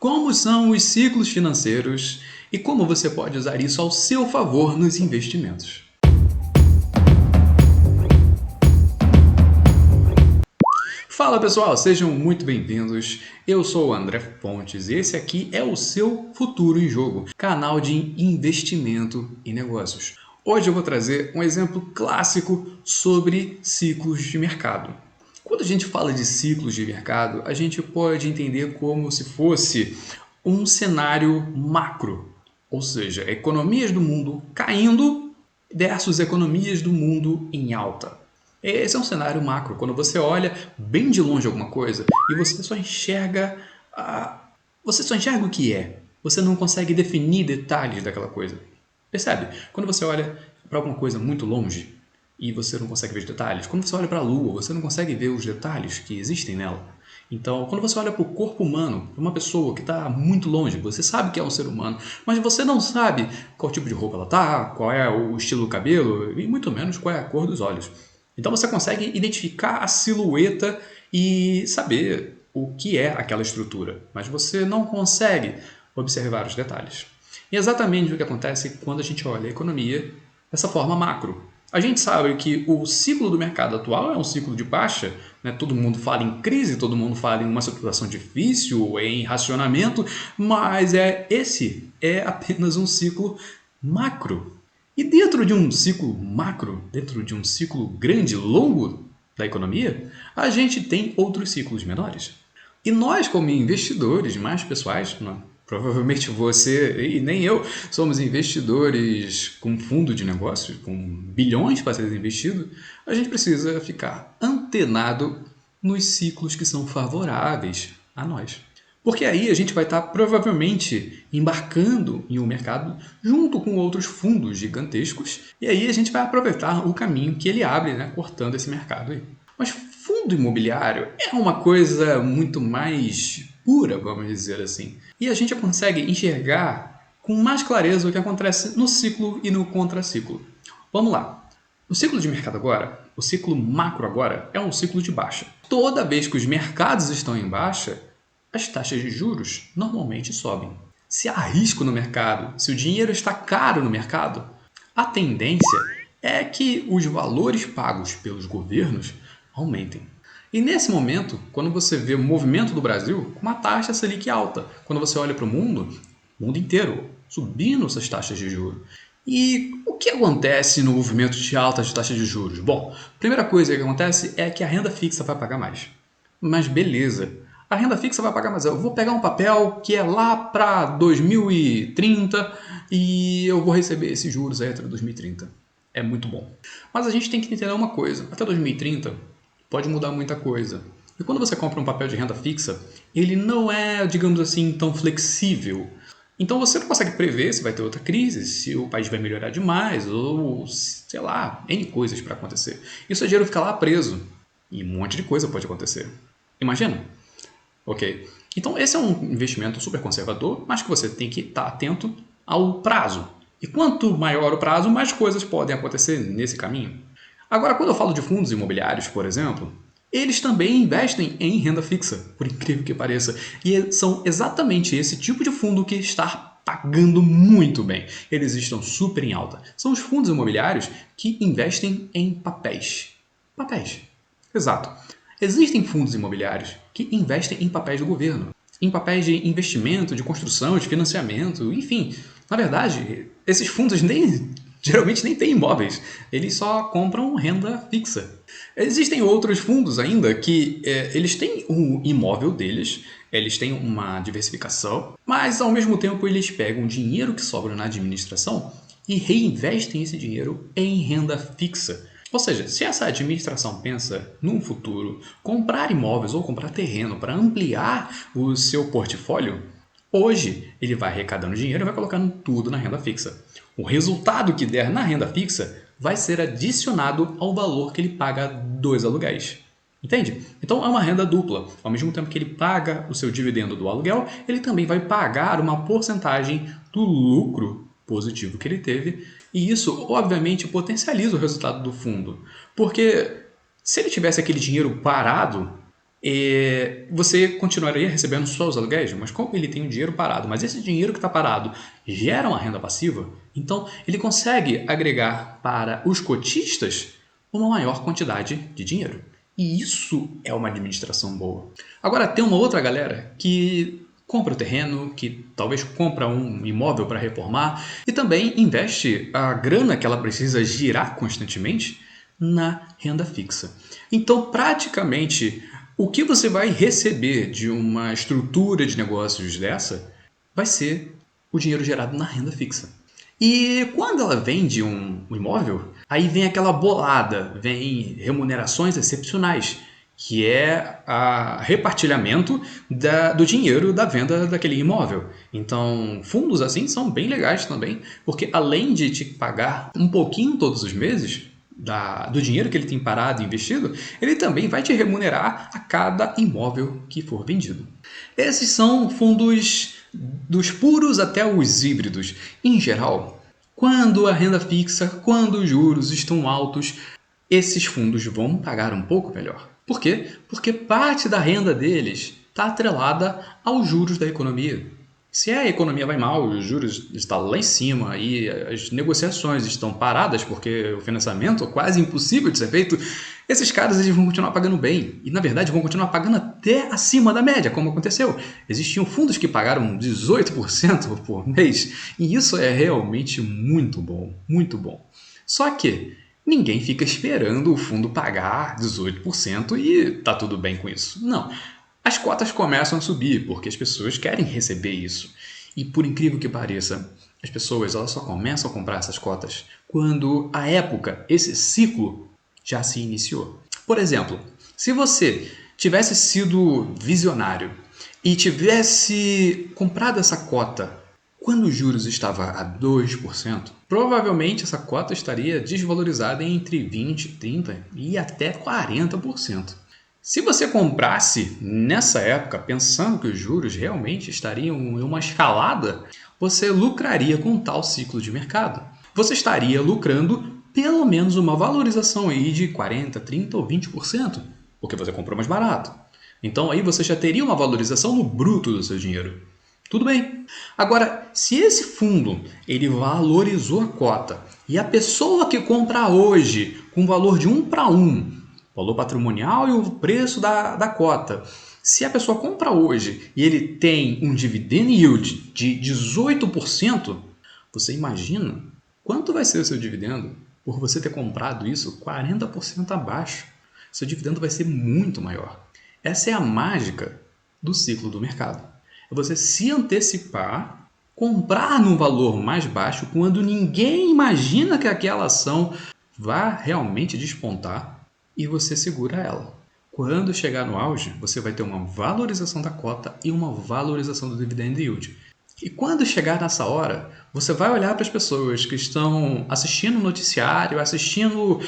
Como são os ciclos financeiros e como você pode usar isso ao seu favor nos investimentos. Fala pessoal, sejam muito bem-vindos. Eu sou o André Pontes e esse aqui é o seu Futuro em Jogo, canal de investimento e negócios. Hoje eu vou trazer um exemplo clássico sobre ciclos de mercado. Quando a gente fala de ciclos de mercado, a gente pode entender como se fosse um cenário macro, ou seja, economias do mundo caindo versus economias do mundo em alta. Esse é um cenário macro, quando você olha bem de longe alguma coisa e você só enxerga o que é. Você não consegue definir detalhes daquela coisa. Percebe? Quando você olha para alguma coisa muito longe e você não consegue ver os detalhes, quando você olha para a Lua, você não consegue ver os detalhes que existem nela. Então, quando você olha para o corpo humano, para uma pessoa que está muito longe, você sabe que é um ser humano, mas você não sabe qual tipo de roupa ela está, qual é o estilo do cabelo e muito menos qual é a cor dos olhos. Então você consegue identificar a silhueta e saber o que é aquela estrutura, mas você não consegue observar os detalhes. E é exatamente o que acontece quando a gente olha a economia dessa forma macro. A gente sabe que o ciclo do mercado atual é um ciclo de baixa, né? Todo mundo fala em crise, todo mundo fala em uma situação difícil, em racionamento, mas esse é apenas um ciclo macro. E dentro de um ciclo macro, dentro de um ciclo grande, longo da economia, a gente tem outros ciclos menores. E nós, como investidores mais pessoais, provavelmente você e nem eu somos investidores com fundo de negócios, com bilhões para ser investido, a gente precisa ficar antenado nos ciclos que são favoráveis a nós. Porque aí a gente vai estar provavelmente embarcando em um mercado junto com outros fundos gigantescos e aí a gente vai aproveitar o caminho que ele abre, né, cortando esse mercado aí. Mas fundo imobiliário é uma coisa muito mais pura, vamos dizer assim. E a gente consegue enxergar com mais clareza o que acontece no ciclo e no contraciclo. Vamos lá. O ciclo de mercado agora, o ciclo macro agora, é um ciclo de baixa. Toda vez que os mercados estão em baixa, as taxas de juros normalmente sobem. Se há risco no mercado, se o dinheiro está caro no mercado, a tendência é que os valores pagos pelos governos aumentem. E nesse momento, quando você vê o movimento do Brasil com uma taxa Selic alta, quando você olha para o mundo inteiro subindo essas taxas de juros. E o que acontece no movimento de altas taxas de juros? Bom, a primeira coisa que acontece é que a renda fixa vai pagar mais. Mas beleza, a renda fixa vai pagar mais. Eu vou pegar um papel que é lá para 2030 e eu vou receber esses juros aí até 2030. É muito bom. Mas a gente tem que entender uma coisa. Até 2030 pode mudar muita coisa. E quando você compra um papel de renda fixa, ele não é, digamos assim, tão flexível. Então você não consegue prever se vai ter outra crise, se o país vai melhorar demais, ou sei lá, N coisas para acontecer. E o seu dinheiro fica lá preso. E um monte de coisa pode acontecer. Imagina? Ok. Então esse é um investimento super conservador, mas que você tem que estar atento ao prazo. E quanto maior o prazo, mais coisas podem acontecer nesse caminho. Agora, quando eu falo de fundos imobiliários, por exemplo, eles também investem em renda fixa, por incrível que pareça. E são exatamente esse tipo de fundo que está pagando muito bem. Eles estão super em alta. São os fundos imobiliários que investem em papéis. Papéis. Exato. Existem fundos imobiliários que investem em papéis do governo, em papéis de investimento, de construção, de financiamento, enfim. Na verdade, esses fundos geralmente nem têm imóveis, eles só compram renda fixa. Existem outros fundos ainda que eles têm o imóvel deles, eles têm uma diversificação, mas ao mesmo tempo eles pegam o dinheiro que sobra na administração e reinvestem esse dinheiro em renda fixa. Ou seja, se essa administração pensa num futuro comprar imóveis ou comprar terreno para ampliar o seu portfólio, hoje ele vai arrecadando dinheiro e vai colocando tudo na renda fixa. O resultado que der na renda fixa vai ser adicionado ao valor que ele paga dos aluguéis. Entende? Então é uma renda dupla. Ao mesmo tempo que ele paga o seu dividendo do aluguel, ele também vai pagar uma porcentagem do lucro positivo que ele teve. E isso, obviamente, potencializa o resultado do fundo. Porque se ele tivesse aquele dinheiro parado, você continuaria recebendo só os aluguéis, mas como ele tem o dinheiro parado, mas esse dinheiro que está parado gera uma renda passiva, então ele consegue agregar para os cotistas uma maior quantidade de dinheiro. E isso é uma administração boa. Agora, tem uma outra galera que compra o terreno, que talvez compra um imóvel para reformar e também investe a grana que ela precisa girar constantemente na renda fixa. Então, praticamente, o que você vai receber de uma estrutura de negócios dessa vai ser o dinheiro gerado na renda fixa. E quando ela vende um imóvel, aí vem aquela bolada, vem remunerações excepcionais, que é a repartilhamento do dinheiro da venda daquele imóvel. Então, fundos assim são bem legais também, porque além de te pagar um pouquinho todos os meses do dinheiro que ele tem parado e investido, ele também vai te remunerar a cada imóvel que for vendido. Esses são fundos dos puros até os híbridos. Em geral, quando a renda fixa, quando os juros estão altos, esses fundos vão pagar um pouco melhor. Por quê? Porque parte da renda deles está atrelada aos juros da economia. Se a economia vai mal, os juros estão lá em cima e as negociações estão paradas porque o financiamento é quase impossível de ser feito, esses caras eles vão continuar pagando bem. E, na verdade, vão continuar pagando até acima da média, como aconteceu. Existiam fundos que pagaram 18% por mês e isso é realmente muito bom, muito bom. Só que ninguém fica esperando o fundo pagar 18% e tá tudo bem com isso. Não. As cotas começam a subir porque as pessoas querem receber isso. E por incrível que pareça, as pessoas elas só começam a comprar essas cotas quando a época, esse ciclo, já se iniciou. Por exemplo, se você tivesse sido visionário e tivesse comprado essa cota quando os juros estavam a 2%, provavelmente essa cota estaria desvalorizada entre 20%, 30% e até 40%. Se você comprasse nessa época pensando que os juros realmente estariam em uma escalada, você lucraria com tal ciclo de mercado. Você estaria lucrando pelo menos uma valorização aí de 40%, 30% ou 20%, porque você comprou mais barato. Então aí você já teria uma valorização no bruto do seu dinheiro. Tudo bem. Agora, se esse fundo ele valorizou a cota e a pessoa que compra hoje com valor de 1 para 1, valor patrimonial e o preço da cota. Se a pessoa compra hoje e ele tem um dividend yield de 18%, você imagina quanto vai ser o seu dividendo por você ter comprado isso 40% abaixo? Seu dividendo vai ser muito maior. Essa é a mágica do ciclo do mercado. É você se antecipar, comprar num valor mais baixo quando ninguém imagina que aquela ação vá realmente despontar e você segura ela. Quando chegar no auge, você vai ter uma valorização da cota e uma valorização do dividend yield. E quando chegar nessa hora, você vai olhar para as pessoas que estão assistindo noticiário, assistindo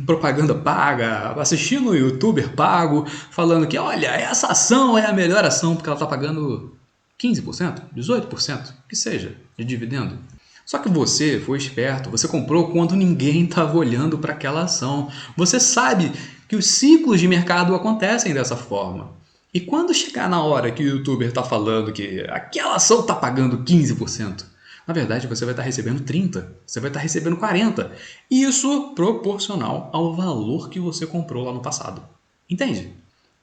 propaganda paga, assistindo youtuber pago, falando que, olha, essa ação é a melhor ação porque ela está pagando 15%, 18%, que seja, de dividendo. Só que você foi esperto, você comprou quando ninguém estava olhando para aquela ação. Você sabe que os ciclos de mercado acontecem dessa forma. E quando chegar na hora que o youtuber está falando que aquela ação está pagando 15%, na verdade você vai estar recebendo 30%, você vai estar recebendo 40%. Isso proporcional ao valor que você comprou lá no passado. Entende?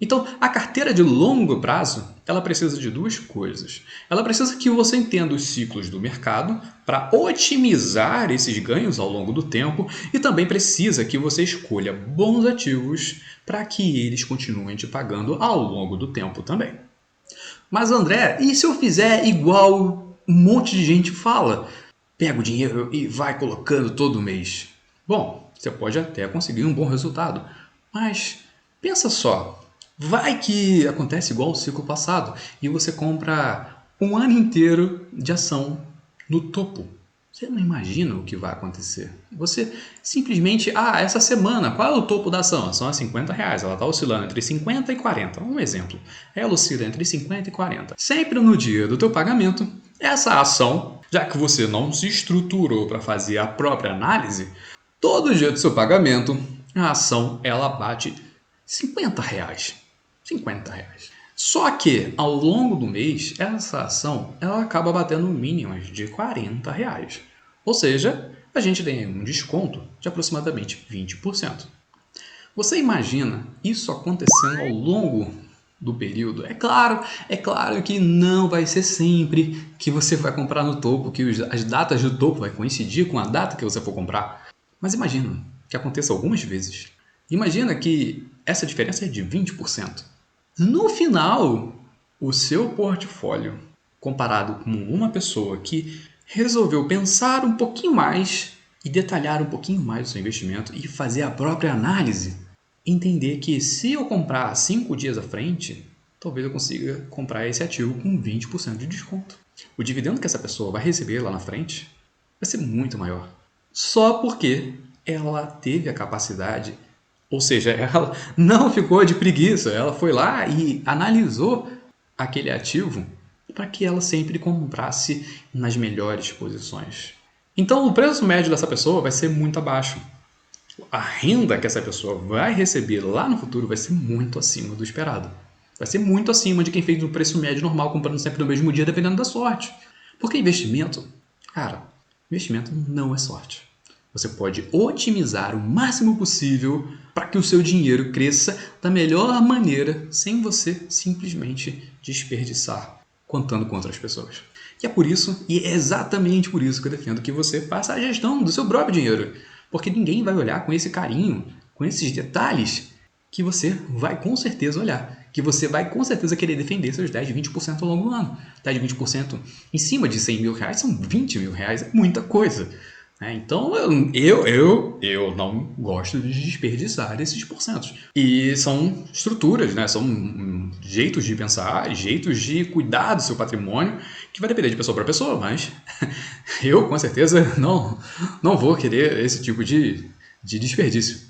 Então, a carteira de longo prazo, ela precisa de duas coisas. Ela precisa que você entenda os ciclos do mercado para otimizar esses ganhos ao longo do tempo e também precisa que você escolha bons ativos para que eles continuem te pagando ao longo do tempo também. Mas André, e se eu fizer igual um monte de gente fala? Pega o dinheiro e vai colocando todo mês. Bom, você pode até conseguir um bom resultado, mas pensa só. Vai que acontece igual o ciclo passado e você compra um ano inteiro de ação no topo. Você não imagina o que vai acontecer. Você simplesmente, essa semana, qual é o topo da ação? A ação é R$50, ela está oscilando entre 50 e 40. Um exemplo, ela oscila entre 50 e 40. Sempre no dia do teu pagamento, essa ação, já que você não se estruturou para fazer a própria análise, todo dia do seu pagamento, a ação ela bate R$50. R$ 50. Só que, ao longo do mês, essa ação ela acaba batendo mínimas de R$ 40. Ou seja, a gente tem um desconto de aproximadamente 20%. Você imagina isso acontecendo ao longo do período? É claro que não vai ser sempre que você vai comprar no topo, que as datas do topo vai coincidir com a data que você for comprar. Mas imagina que aconteça algumas vezes. Imagina que essa diferença é de 20%. No final, o seu portfólio, comparado com uma pessoa que resolveu pensar um pouquinho mais e detalhar um pouquinho mais o seu investimento e fazer a própria análise, entender que se eu comprar 5 dias à frente, talvez eu consiga comprar esse ativo com 20% de desconto. O dividendo que essa pessoa vai receber lá na frente vai ser muito maior. Só porque ela teve a capacidade, ou seja, ela não ficou de preguiça, ela foi lá e analisou aquele ativo para que ela sempre comprasse nas melhores posições. Então o preço médio dessa pessoa vai ser muito abaixo. A renda que essa pessoa vai receber lá no futuro vai ser muito acima do esperado. Vai ser muito acima de quem fez o preço médio normal, comprando sempre no mesmo dia, dependendo da sorte. Porque investimento, cara, investimento não é sorte. Você pode otimizar o máximo possível para que o seu dinheiro cresça da melhor maneira, sem você simplesmente desperdiçar, contando com outras pessoas. E é por isso, e é exatamente por isso que eu defendo que você faça a gestão do seu próprio dinheiro. Porque ninguém vai olhar com esse carinho, com esses detalhes, que você vai com certeza olhar. Que você vai com certeza querer defender seus 10, 20% ao longo do ano. 10, 20% em cima de R$ 100 mil são R$ 20 mil, é muita coisa. Então, eu não gosto de desperdiçar esses porcentos. E são estruturas, né? São jeitos de pensar, jeitos de cuidar do seu patrimônio, que vai depender de pessoa para pessoa, mas eu, com certeza, não vou querer esse tipo de desperdício.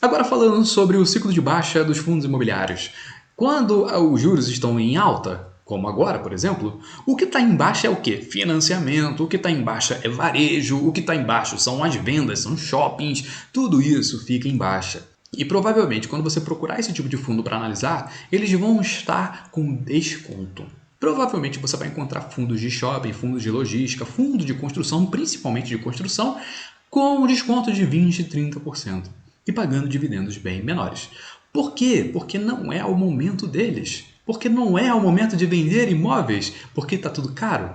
Agora, falando sobre o ciclo de baixa dos fundos imobiliários. Quando os juros estão em alta, como agora, por exemplo, o que está em baixa é o quê? Financiamento, o que está em baixa é varejo, o que está em baixa são as vendas, são shoppings, tudo isso fica em baixa. E provavelmente, quando você procurar esse tipo de fundo para analisar, eles vão estar com desconto. Provavelmente você vai encontrar fundos de shopping, fundos de logística, fundos de construção, principalmente de construção, com desconto de 20% e 30% e pagando dividendos bem menores. Por quê? Porque não é o momento deles. Porque não é o momento de vender imóveis, porque está tudo caro.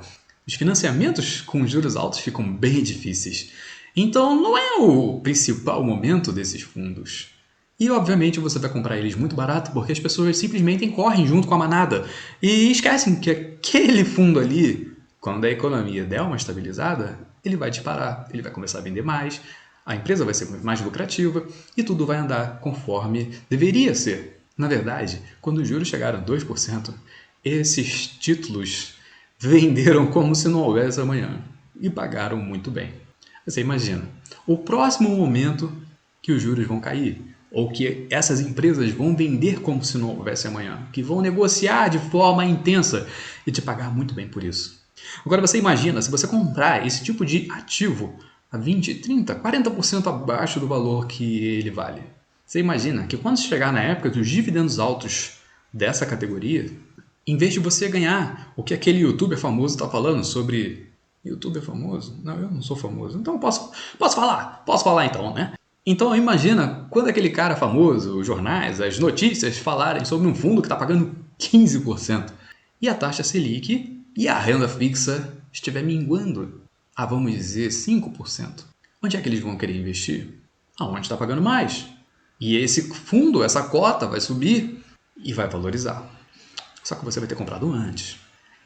Os financiamentos com juros altos ficam bem difíceis. Então não é o principal momento desses fundos. E obviamente você vai comprar eles muito barato porque as pessoas simplesmente correm junto com a manada e esquecem que aquele fundo ali, quando a economia der uma estabilizada, ele vai disparar, ele vai começar a vender mais, a empresa vai ser mais lucrativa e tudo vai andar conforme deveria ser. Na verdade, quando os juros chegaram a 2%, esses títulos venderam como se não houvesse amanhã e pagaram muito bem. Você imagina, o próximo momento que os juros vão cair, ou que essas empresas vão vender como se não houvesse amanhã, que vão negociar de forma intensa e te pagar muito bem por isso. Agora você imagina, se você comprar esse tipo de ativo a 20, 30, 40% abaixo do valor que ele vale. Você imagina que quando chegar na época dos dividendos altos dessa categoria, em vez de você ganhar o que aquele youtuber famoso está falando sobre... Youtuber famoso? Não, eu não sou famoso. Então posso falar então, né? Então imagina quando aquele cara famoso, os jornais, as notícias falarem sobre um fundo que está pagando 15% e a taxa Selic e a renda fixa estiver minguando a, vamos dizer, 5%. Onde é que eles vão querer investir? Aonde está pagando mais. E esse fundo, essa cota vai subir e vai valorizar. Só que você vai ter comprado antes.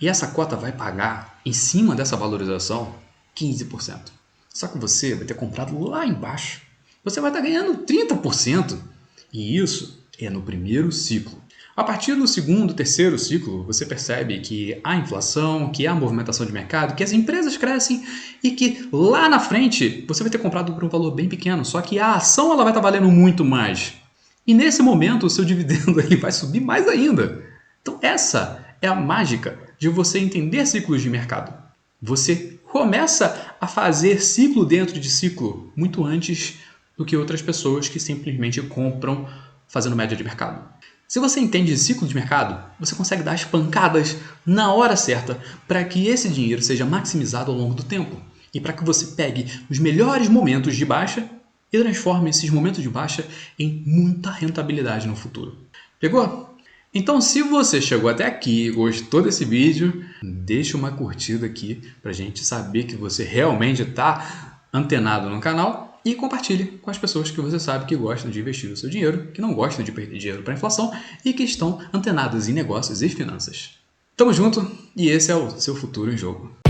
E essa cota vai pagar, em cima dessa valorização, 15%. Só que você vai ter comprado lá embaixo. Você vai estar ganhando 30%. E isso é no primeiro ciclo. A partir do segundo, terceiro ciclo, você percebe que há inflação, que há movimentação de mercado, que as empresas crescem e que lá na frente você vai ter comprado por um valor bem pequeno, só que a ação ela vai estar valendo muito mais. E nesse momento o seu dividendo ele vai subir mais ainda. Então essa é a mágica de você entender ciclos de mercado. Você começa a fazer ciclo dentro de ciclo muito antes do que outras pessoas que simplesmente compram fazendo média de mercado. Se você entende de ciclo de mercado, você consegue dar as pancadas na hora certa para que esse dinheiro seja maximizado ao longo do tempo e para que você pegue os melhores momentos de baixa e transforme esses momentos de baixa em muita rentabilidade no futuro. Pegou? Então, se você chegou até aqui e gostou desse vídeo, deixa uma curtida aqui para a gente saber que você realmente está antenado no canal e compartilhe com as pessoas que você sabe que gostam de investir o seu dinheiro, que não gostam de perder dinheiro para a inflação e que estão antenadas em negócios e finanças. Tamo junto e esse é o seu futuro em jogo.